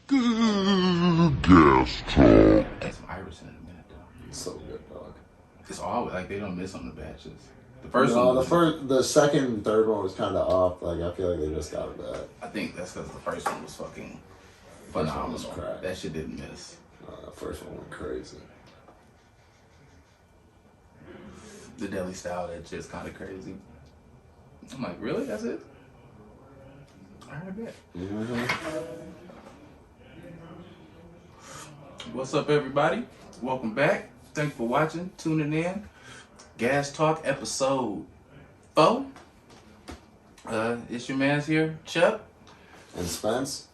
Gas Talk. Get some Irish in a minute, though. It's so good, dog. It's always like they don't miss on the batches. The second and third one was kind of off. Like, I feel like they just got it back. I think that's because the first one was fucking First phenomenal. one was crack. That shit didn't miss. The first one went crazy. The deli style, that shit's kind of crazy. I'm like, really? That's it? Alright, bet. What's up, everybody? Welcome back. Thanks for watching, tuning in. Gas Talk episode 4. It's your man's here, Chuck. And Spence.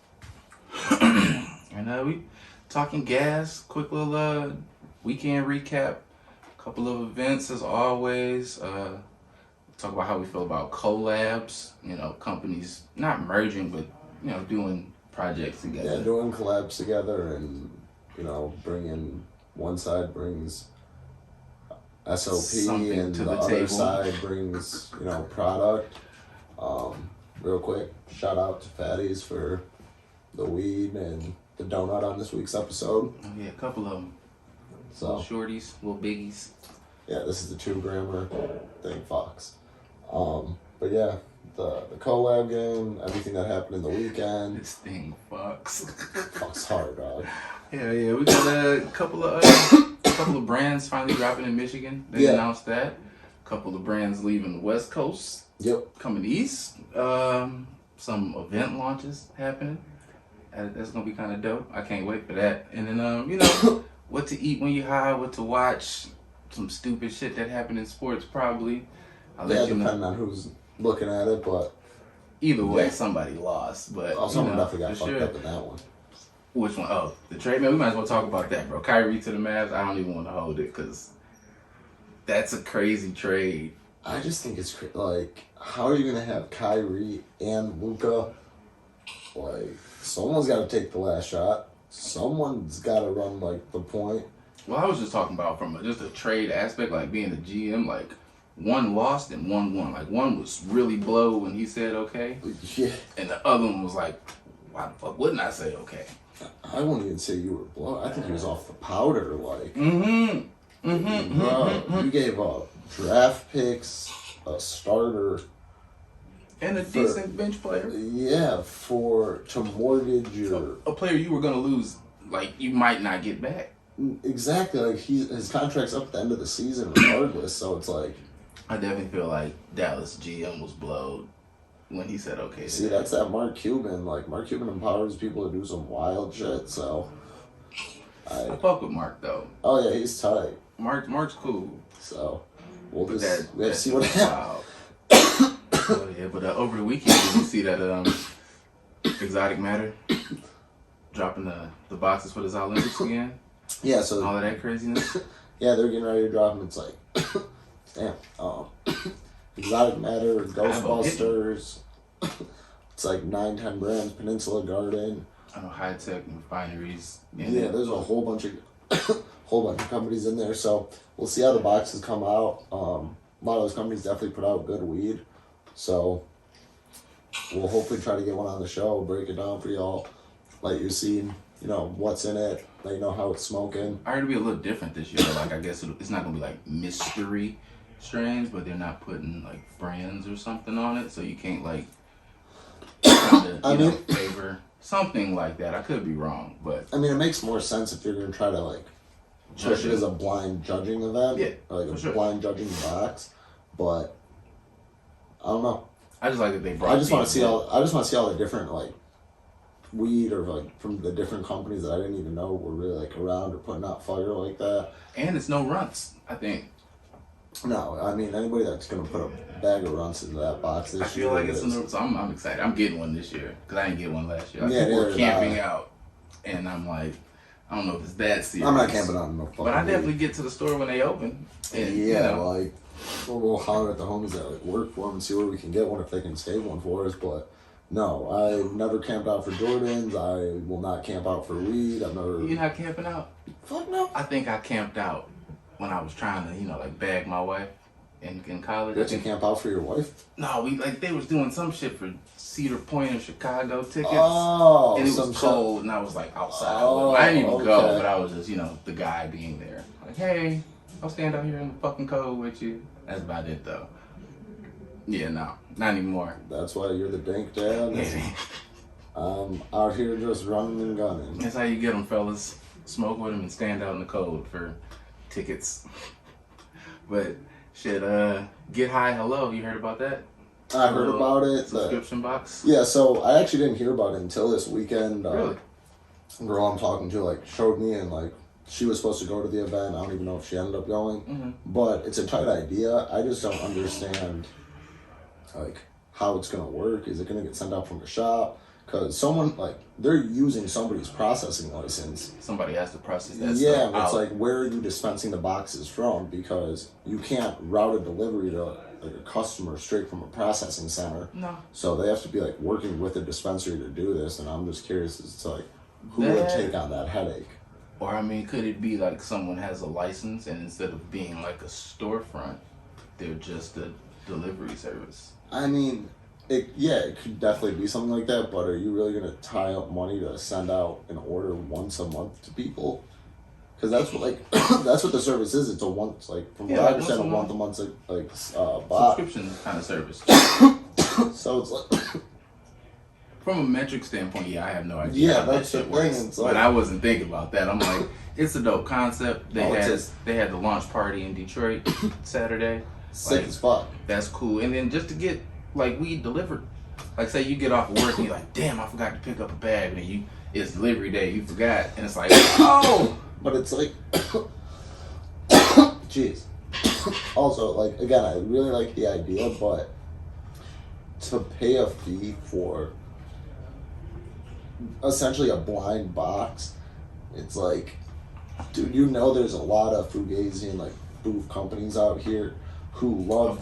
And we talking gas. Quick little weekend recap. Couple of events as always. Talk about how we feel about collabs. You know, companies not merging, but you know, doing projects together. Yeah, doing collabs together, and you know, bringing one side brings SOP Something and to the the other table. side brings, you know, product. Real quick, shout out to Fatties for the weed and the donut on this week's episode. Oh yeah, a couple of them. So Little shorties, little biggies. yeah, this is the 2-grammer thing, Fox. But yeah, the collab game, everything that happened in the weekend. This thing fucks. Fuck's hard, dog. Yeah, we got a couple of brands finally dropping in Michigan. They announced that. A couple of brands leaving the West Coast, Yep. coming east. Some event launches happening. That's gonna be kind of dope. I can't wait for that. And then you know, what to eat when you're high, what to watch, some stupid shit that happened in sports probably. I'll let you know. Depending on who's looking at it, but Either way, somebody lost. But someone you know, definitely got for fucked sure. up in that one. Which one? Oh, the trade. Man, we might as well talk about that, bro. Kyrie to the Mavs. I don't even want to hold it because that's a crazy trade. I just think it's like, how are you gonna have Kyrie and Luka? Like, someone's got to take the last shot. Someone's got to run like the point. Well, I was just talking about from just a trade aspect, like being a GM, like one lost and one won. Like one was really blow when he said okay, Yeah, and the other one was like, why the fuck wouldn't I say okay? I wouldn't even say you were blown. I think he was off the powder. Like, Mm-hmm. bro, you gave up draft picks, a starter, And a decent bench player. yeah, to mortgage your A player you were gonna lose, like you might not get back. exactly. Like his contract's up at the end of the season regardless. So it's like, I definitely feel like Dallas GM was blowed when he said okay. see, that's that Mark Cuban. Like, Mark Cuban empowers people to do some wild shit. So I fuck with Mark though. oh yeah, he's tight. Mark's cool. So we'll But just we have to that's see what happens. wild. Oh yeah, but over the weekend did you see that Exotic Matter dropping the boxes for the ZALYMPICS again? Yeah, All so of that craziness. yeah, they're getting ready to drop them. It's like, damn, Exotic Matter, Ghostbusters. It's like 9-10 brands, Peninsula Garden. I know high tech refineries. Yeah, there's a whole bunch of companies in there. So we'll see how the boxes come out. A lot of those companies definitely put out good weed. So we'll hopefully try to get one on the show, break it down for y'all, let you see, you know, what's in it, let you know how it's smoking. I heard it'll be a little different this year. Like I guess it's not gonna be like mystery strains, but they're not putting like brands or something on it, so you can't like kind of favor something like that. I could be wrong, but I mean, it makes more sense if you're gonna try to like push it as a blind judging event, Yeah, or like a sure. blind judging box. But I don't know. I just like that they brought. I just want to see all the different like weed, or like from the different companies that I didn't even know were really like around or putting out fire like that. And it's no runts. I think. No, I mean, anybody that's gonna put a bag of runts into that box this I feel year like it's is- so I'm excited. I'm getting one this year because I didn't get one last year. Like, Yeah, people were neither did camping I. out, and I'm like, I don't know if it's that serious. I'm not camping on no fucking But I weed. definitely get to the store when they open. And, Yeah, you know, like we'll holler at the homies that like work for them and see where we can get one if they can save one for us. But no, I never camped out for Jordans. I will not camp out for weed. I've never. you're not camping out. Fuck no. I think I camped out when I was trying to, like bag my wife. in college. Did you camp out for your wife? No, they was doing some shit for Cedar Point in Chicago tickets. Oh, and it was cold, and I was like outside. I didn't even go, but I was just the guy being there. Like, hey, I'll stand out here in the fucking cold with you. That's about it though. Yeah, no, not anymore. That's why you're the dank dad. Yeah. Out here just running and gunning. That's how you get them, fellas. Smoke with them and stand out in the cold for tickets. But shit, GetHighHello, you heard about that? I heard about it. Subscription box. Yeah, so I actually didn't hear about it until this weekend. Really? Girl I'm talking to showed me, and she was supposed to go to the event. I don't even know if she ended up going. Mm-hmm. But it's a tight idea. I just don't understand how it's gonna work. Is it gonna get sent out from the shop? Because someone they're using somebody's processing license. Somebody has to process that. Yeah, stuff it's where are you dispensing the boxes from? Because you can't route a delivery to a customer straight from a processing center. No. So they have to be working with a dispensary to do this, and I'm just curious as to who would take on that headache. Or could it be someone has a license and instead of being a storefront, they're just a delivery service? It could definitely be something like that, but are you really going to tie up money to send out an order once a month to people? Because that's what that's what the service is. It's a once from what I understand, a month box. Subscription kind of service. So it's from a metric standpoint, I have no idea. Yeah, how that's that the shit thing. works. But I wasn't thinking about that. I'm like, it's a dope concept. They had the launch party in Detroit Saturday. Sick as fuck. That's cool. And then just to get weed delivered. Say you get off of work and you're like, damn, I forgot to pick up a bag, and it's delivery day, you forgot, and it's oh. But it's jeez. Also, again, I really like the idea, but to pay a fee for essentially a blind box, it's dude, there's a lot of fugazi and booth companies out here who love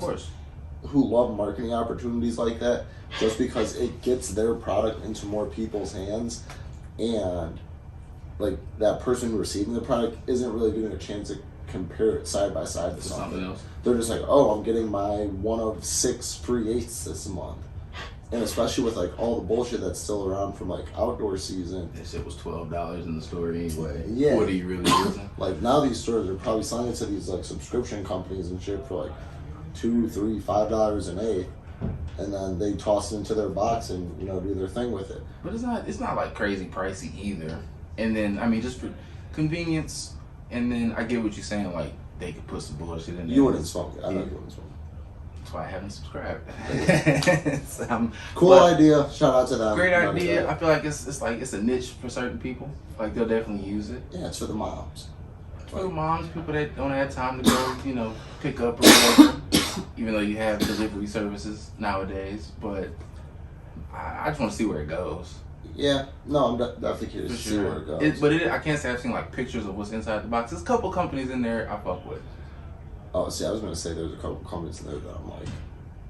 marketing opportunities like that, just because it gets their product into more people's hands, and that person receiving the product isn't really getting a chance to compare it side by side to something else. They're just oh, I'm getting my 1 of 6 free 8s this month. And especially with all the bullshit that's still around from outdoor season. That shit was $12 in the store anyway. Yeah. What are you really using? Now these stores are probably selling it to these subscription companies and shit for $2, $3, $5 an 8, and then they toss it into their box and do their thing with it. But it's not crazy pricey either. And then just for convenience, and then I get what you're saying, they could put some bullshit in there. You wouldn't smoke it. I know you wouldn't smoke it. That's why I haven't subscribed. Cool idea. Shout out to them. Great idea. I feel it's a niche for certain people. They'll definitely use it. Yeah, it's for the moms. For the moms, people that don't have time to go, pick up or whatever. Even though you have delivery services nowadays, but I just want to see where it goes. Yeah, no, I'm definitely curious to see where it goes. I can't say I've seen pictures of what's inside the box. There's a couple companies in there I fuck with. Oh, see, I was gonna say there's a couple companies in there that I'm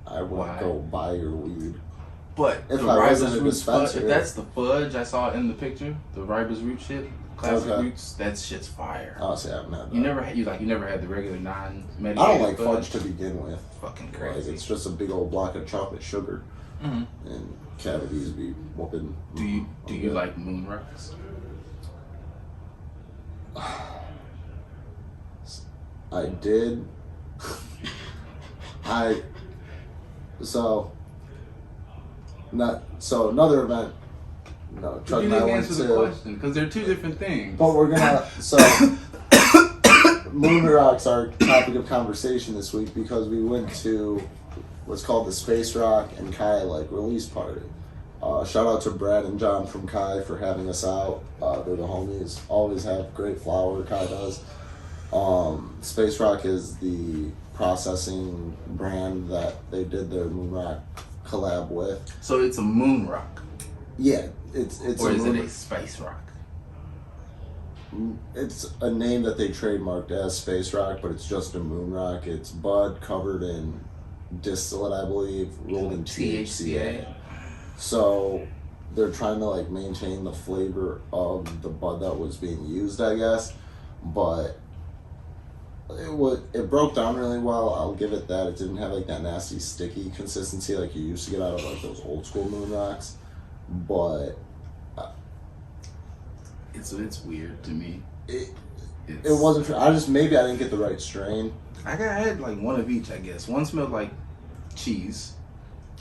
I wouldn't go buy your weed. But if I wasn't a dispenser, if that's the fudge I saw in the picture, the Ribas root shit, classic roots, that shit's fire. Oh, see, I haven't had that. You never had the regular non-medicated. I don't like fudge to begin with. Fucking crazy. It's just a big old block of chocolate sugar, and cavities be whooping. Do you like moon rocks? I did. Another event. No, Chuck you and I didn't went answer the question because they're two different things. But we're gonna moon rocks are topic of conversation this week because we went to what's called the Space Rock and Kai release party. Shout out to Brad and John from Kai for having us out. They're the homies. Always have great flower. Kai does. Space Rock is the processing brand that they did their moon rock collab with. So it's a moon rock. Yeah, it's. Or is it a space rock? It's a name that they trademarked as Space Rock, but it's just a moon rock. It's bud covered in distillate, I believe, rolled in THCA. So they're trying to maintain the flavor of the bud that was being used, I guess. But It broke down really well. I'll give it that. It didn't have like that nasty sticky consistency like you used to get out of like those old school moon rocks, but it's weird to me. It wasn't. I didn't get the right strain. I had like one of each, I guess. One smelled like cheese.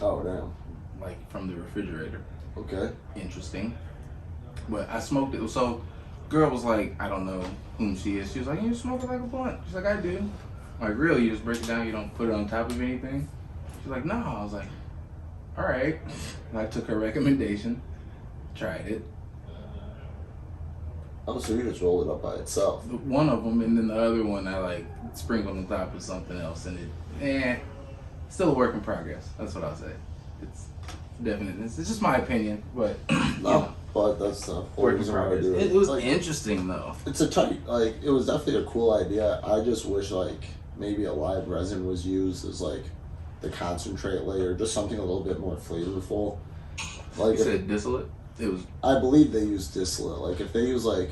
Oh damn! Like from the refrigerator. Okay. Interesting. But I smoked it. So, girl was like, I don't know whom she is. She was like, you smoke it like a blunt. She's like, I do. I'm like, really? You just break it down? You don't put it on top of anything? She's like, no. I was like, all right. And I took her recommendation, tried it. Oh, so you just roll it up by itself? One of them, and then the other one I like sprinkle on top of something else, and still a work in progress. That's what I'll say. It's definitely, it's just my opinion, but no. But that's the whole reason why I do it. It was like, interesting though. It's a tight, like, it was definitely a cool idea. I just wish like maybe a live resin was used as like the concentrate layer, just something a little bit more flavorful. Like you said distillate? It was. I believe they use distillate. Like if they use like,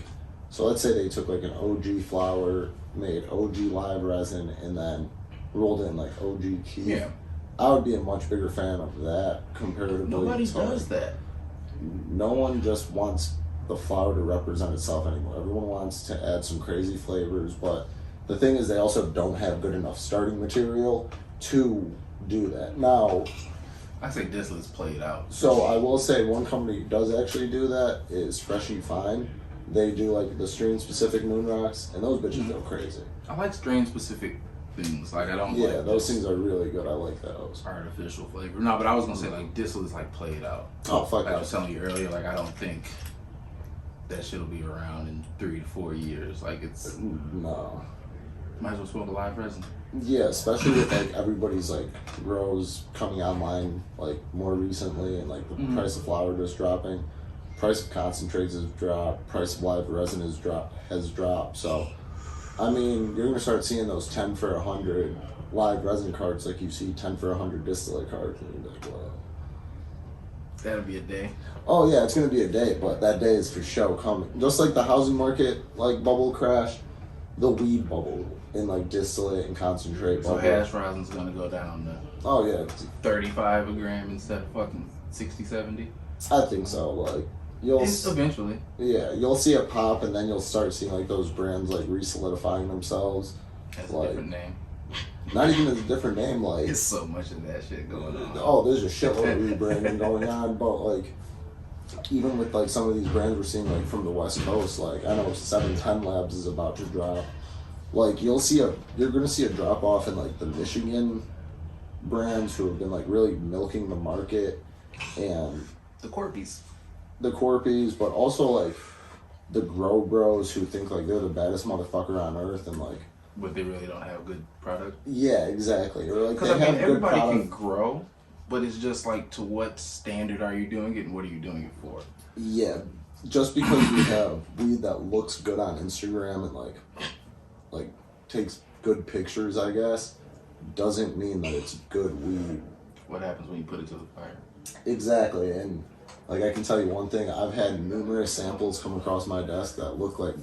so let's say they took like an OG flower, made OG live resin, and then rolled in like OG kief. Yeah. I would be a much bigger fan of that comparatively. Nobody does that. No one just wants the flower to represent itself anymore. Everyone wants to add some crazy flavors, but the thing is they also don't have good enough starting material to do that. Now, I say distillate's played out. so I will say one company does actually do that is Freshy Fine. They do like the strain specific moon rocks, and those bitches go crazy. I like strain specific things. Like I don't. Yeah, like those things are really good. I like those. Artificial flavor. No, but I was gonna say like distillate's like played out. Oh fuck! Like I was telling you earlier, like I don't think that shit'll be around in 3 to 4 years. Like it's no. Might as well smoke a live resin. Yeah, especially with like everybody's like grows coming online like more recently, and like the price of flower just dropping, price of concentrates has dropped, price of live resin has dropped. So, I mean, you're gonna start seeing those 10 for 100 live resin cards like you see 10 for 100 distillate cards, and you're like, wow. That'll be a day. Oh yeah, it's gonna be a day, but that day is for show coming. Just like the housing market like bubble crash, the weed bubble in like distillate and concentrate. So hash rosin's gonna go down to oh yeah, 35 a gram instead of fucking 60, 70. I think so. Like eventually. Yeah, you'll see it pop, and then you'll start seeing like those brands like re-solidifying themselves. That's like, a different name. Not even as a different name. Like There's so much of that shit going on. Oh, there's a shitload of rebranding going on, but like even with like some of these brands we're seeing like from the West Coast, like I know 710 Labs is about to drop. Like you're gonna see a drop off in like the Michigan brands who have been like really milking the market, and the Corpies, but also like the grow bros who think like they're the baddest motherfucker on earth, and like but they really don't have good product. Yeah, exactly. Or like they I mean, have good everybody product. can grow, but it's just like to what standard are you doing it, and what are you doing it for? Yeah, just because we have weed that looks good on Instagram and like takes good pictures, I guess, doesn't mean that it's good weed. What happens when you put it to the fire? Exactly, and like I can tell you one thing, I've had numerous samples come across my desk that look like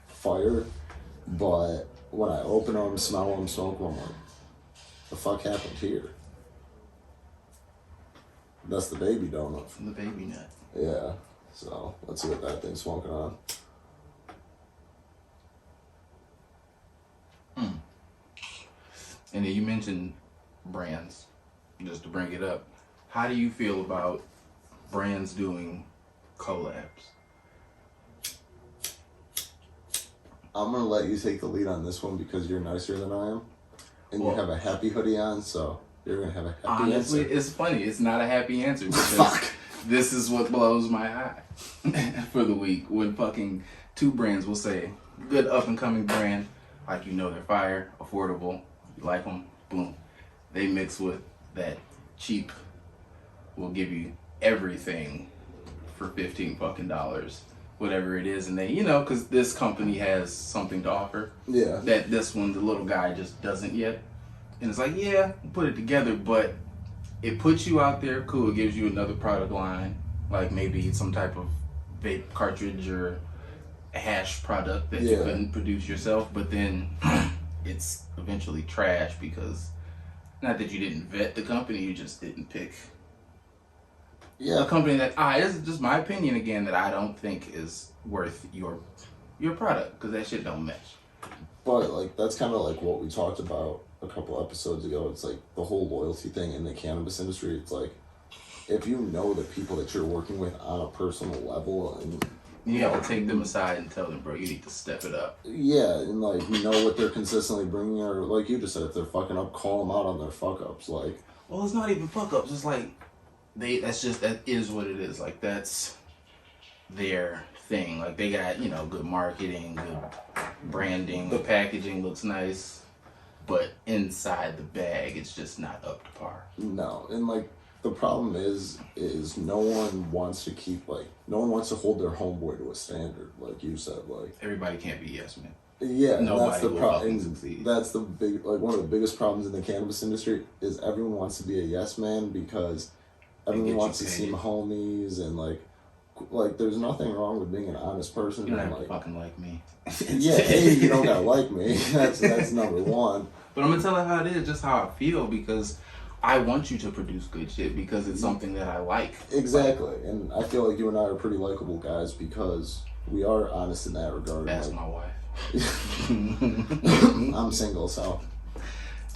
fire, but when I open them, smell them, smoke them, I'm like, the fuck happened here? That's the baby donut. From the baby nut. Yeah, so let's see what that thing's smoking on. And then you mentioned brands, just to bring it up. How do you feel about brands doing collabs? I'm gonna let you take the lead on this one because you're nicer than I am, and you have a happy hoodie on, so you're gonna have a happy honestly, answer. it's funny. It's not a happy answer because Fuck. This is what blows my eye for the week. When fucking two brands will say, good up and coming brand, like you know they're fire, affordable, you like them, boom. They mix with that cheap, will give you everything for $15 fucking dollars. Whatever it is, and they, because this company has something to offer. Yeah. That this one, the little guy, just doesn't yet. And it's like, yeah, put it together, but it puts you out there, cool, it gives you another product line, like maybe some type of vape cartridge or hash product that you couldn't produce yourself, but then it's eventually trash because not that you didn't vet the company, you just didn't pick a company that this is just my opinion again, that I don't think is worth your product, because that shit don't mesh. But like that's kind of like what we talked about a couple episodes ago. It's like the whole loyalty thing in the cannabis industry. It's like if you know the people that you're working with on a personal level, and you have to take them aside and tell them, bro, you need to step it up. Yeah, and like you know what they're consistently bringing, or like you just said, if they're fucking up, call them out on their fuck ups. Like, well, it's not even fuck ups. It's like that is what it is. Like that's their thing. Like they got, you know, good marketing, good branding, the packaging looks nice, but inside the bag it's just not up to par. No, and like the problem is no one wants to hold their homeboy to a standard, like you said. Like everybody can't be yes man. Yeah, nobody that's the problem. That's the big, like one of the biggest problems in the cannabis industry is everyone wants to be a yes man because everyone wants to seem homies, and like there's nothing wrong with being an honest person. You don't have to fucking like me. Yeah, you don't gotta like me. That's number one. But I'm gonna tell it how it is, just how I feel, because I want you to produce good shit because it's something that I like. Exactly, and I feel like you and I are pretty likable guys because we are honest in that regard. Ask my wife. I'm single, so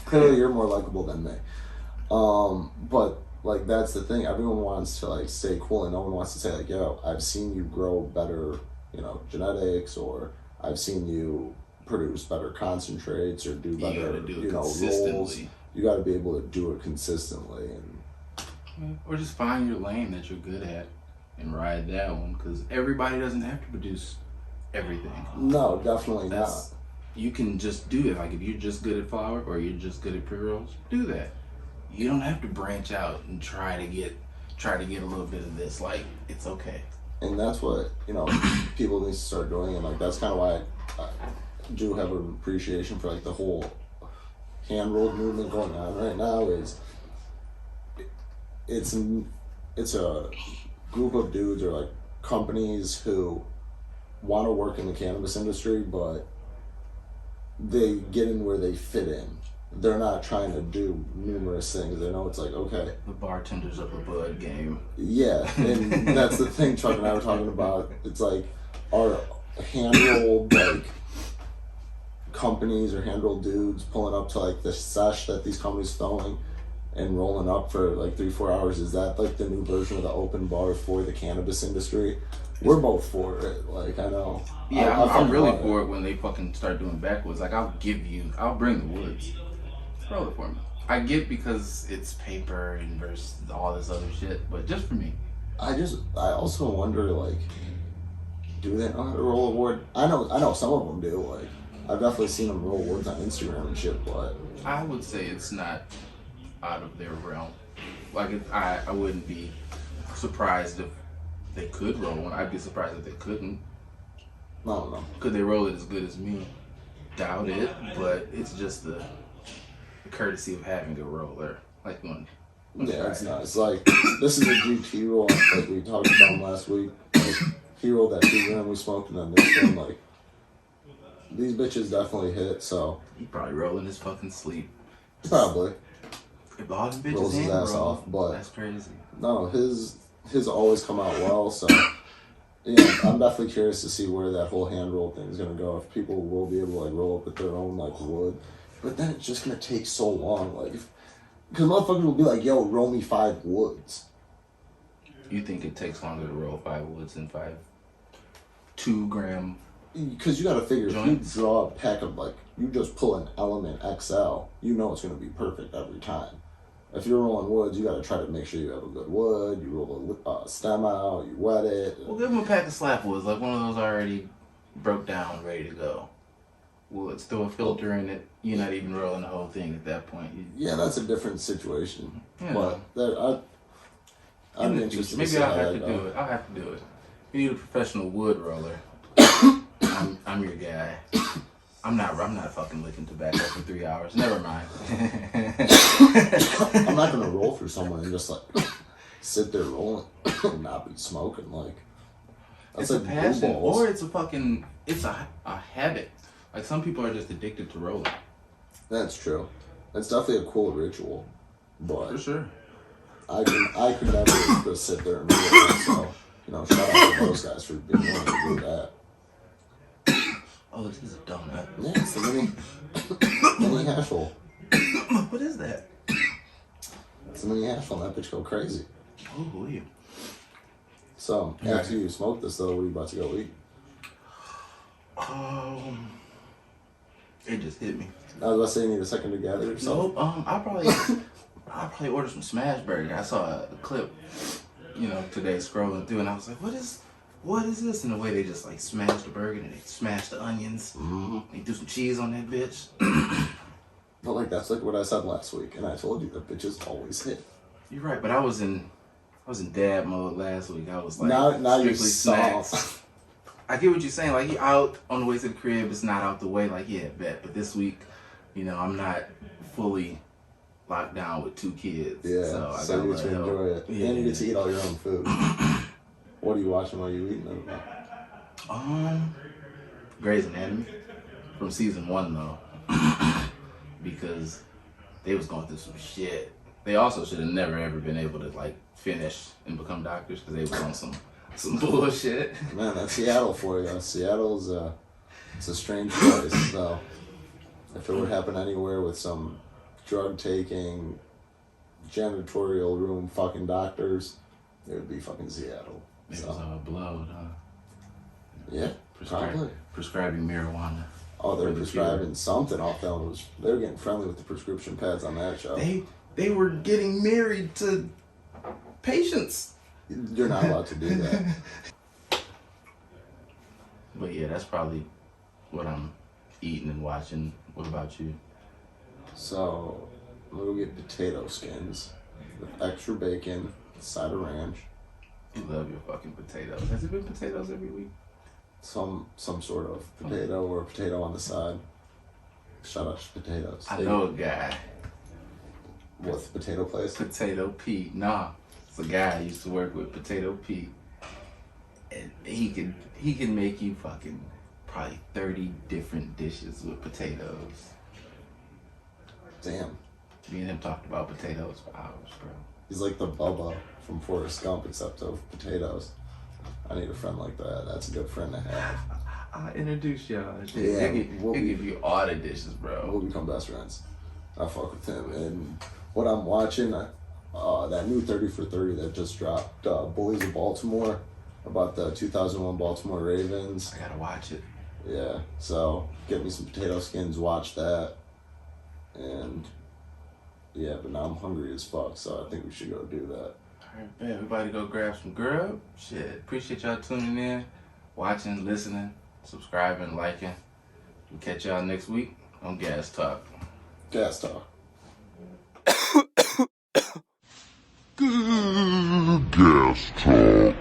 clearly you're more likable than me. But like that's the thing. Everyone wants to like stay cool, and no one wants to say like, "Yo, I've seen you grow better, you know, genetics," or "I've seen you produce better concentrates or do better, rolls." You got to be able to do it consistently, or just find your lane that you're good at and ride that one. Because everybody doesn't have to produce everything. No, definitely not. You can just do it. Like if you're just good at flower or you're just good at pre-rolls, do that. You don't have to branch out and try to get a little bit of this. Like it's okay. And that's what people need to start doing, and like that's kind of why I do have an appreciation for like the whole hand rolled movement going on right now. It's a group of dudes or like companies who want to work in the cannabis industry, but they get in where they fit in. They're not trying to do numerous things. They know it's like, okay, the bartenders of the bud game. Yeah, and that's the thing Chuck and I were talking about. It's like our hand rolled like companies or hand rolled dudes pulling up to like the sesh that these companies throwing and rolling up for like 3-4 hours. Is that like the new version of the open bar for the cannabis industry? We're both for it. Like I know. Yeah, I'm really for it when they fucking start doing backwoods. Like I'll bring the woods. Roll it for me. I get because it's paper and versus all this other shit, but just for me. I also wonder like, do they know how to roll a wood? I know some of them do. Like I've definitely seen them roll woods on Instagram and shit, but I would say it's not out of their realm. Like I wouldn't be surprised if they could roll one. I'd be surprised if they couldn't. I don't know. Could they roll it as good as me? Doubt it, but it's just the courtesy of having a roller. Like when it's not. It's like this is a GT roll like we talked about last week. Like, he rolled that 2 gram we smoked, and then this one, like these bitches definitely hit. So he probably rolling his fucking sleep. Probably. If all the bitches rolls his ass roll, off, but that's crazy. No, his always come out well. So yeah, I'm definitely curious to see where that whole hand roll thing is gonna go. If people will be able to like roll up with their own like wood. But then it's just gonna take so long, like, because motherfuckers will be like, "Yo, roll me 5 woods." You think it takes longer to roll 5 woods than 5 2 gram? Because you gotta figure, joints? If you draw a pack of like, you just pull an Element XL, you know it's gonna be perfect every time. If you're rolling woods, you gotta try to make sure you have a good wood. You roll a stem out, you wet it. Well, give them a pack of slap woods, like one of those already broke down, ready to go. Woods, throw a filter in it. You're not even rolling the whole thing at that point. Yeah, that's a different situation. Yeah. But I'm interested. Maybe I'll have to do it. I'll have to do it. You need a professional wood roller. I'm your guy. I'm not fucking licking tobacco for 3 hours. Never mind. I'm not gonna roll through someone and just like sit there rolling and not be smoking. Like that's it's a passion, or it's a fucking a habit. Like some people are just addicted to rolling. That's true. It's definitely a cool ritual, but For sure. I could never just sit there and do it. So, shout out to those guys for being willing to do that. Oh, this is a donut. Yeah, it's the mini hash roll. What is that? It's a mini hash roll, and that bitch go crazy. Oh, yeah. So, after you smoke this, though, what are you about to go eat? It just hit me. I was about to say you need a second to gather yourself. Nope. I'll probably order some smash burger. I saw a clip, today scrolling through, and I was like, what is this? And the way they just like smash the burger and they smash the onions. Mm-hmm. They do some cheese on that bitch. But that's like what I said last week, and I told you that bitches always hit. You're right, but I was in dad mode last week. I was like, now you're snacks. soft. I get what you're saying. Like, you out on the way to the crib, it's not out the way. Like, yeah, bet. But this week, I'm not fully locked down with 2 kids. Yeah, so you get to enjoy it. Yeah. And you get to eat all your own food. What are you watching while you eating it? Grey's Anatomy. From season 1, though. Because they was going through some shit. They also should have never, ever been able to, finish and become doctors because they was on some bullshit. Man, that's Seattle for you. Seattle's it's a strange place. So if it would happen anywhere with some drug taking, janitorial room fucking doctors, it would be fucking Seattle. It was blowed, huh? Yeah, probably. Prescribing marijuana. Oh, they're prescribing something off them. They were getting friendly with the prescription pads on that show. They were getting married to patients. You're not allowed to do that. But yeah, that's probably what I'm eating and watching. What about you? So, I'm gonna go get potato skins with extra bacon, side of ranch. You love your fucking potatoes. Has it been potatoes every week? Some sort of potato or potato on the side. Shout out to potatoes. I know a guy. With potato place? Potato Pete. Nah. It's a guy I used to work with, Potato Pete. And he can make you fucking probably 30 different dishes with potatoes. Damn. Me and him talked about potatoes for hours, bro. He's like the Bubba from Forrest Gump, except of potatoes. I need a friend like that. That's a good friend to have. I'll introduce y'all. Yeah, He'll give you all the dishes, bro. We'll become best friends. I fuck with him. And what I'm watching, that new 30 for 30 that just dropped, Bullies of Baltimore, about the 2001 Baltimore Ravens. I gotta watch it. Yeah, so get me some potato skins, watch that. And yeah, but now I'm hungry as fuck, so I think we should go do that. Alright, man, everybody go grab some grub. Shit, appreciate y'all tuning in, watching, listening, subscribing, liking. We'll catch y'all next week on Gas Talk. Gas Talk. Gas Talk.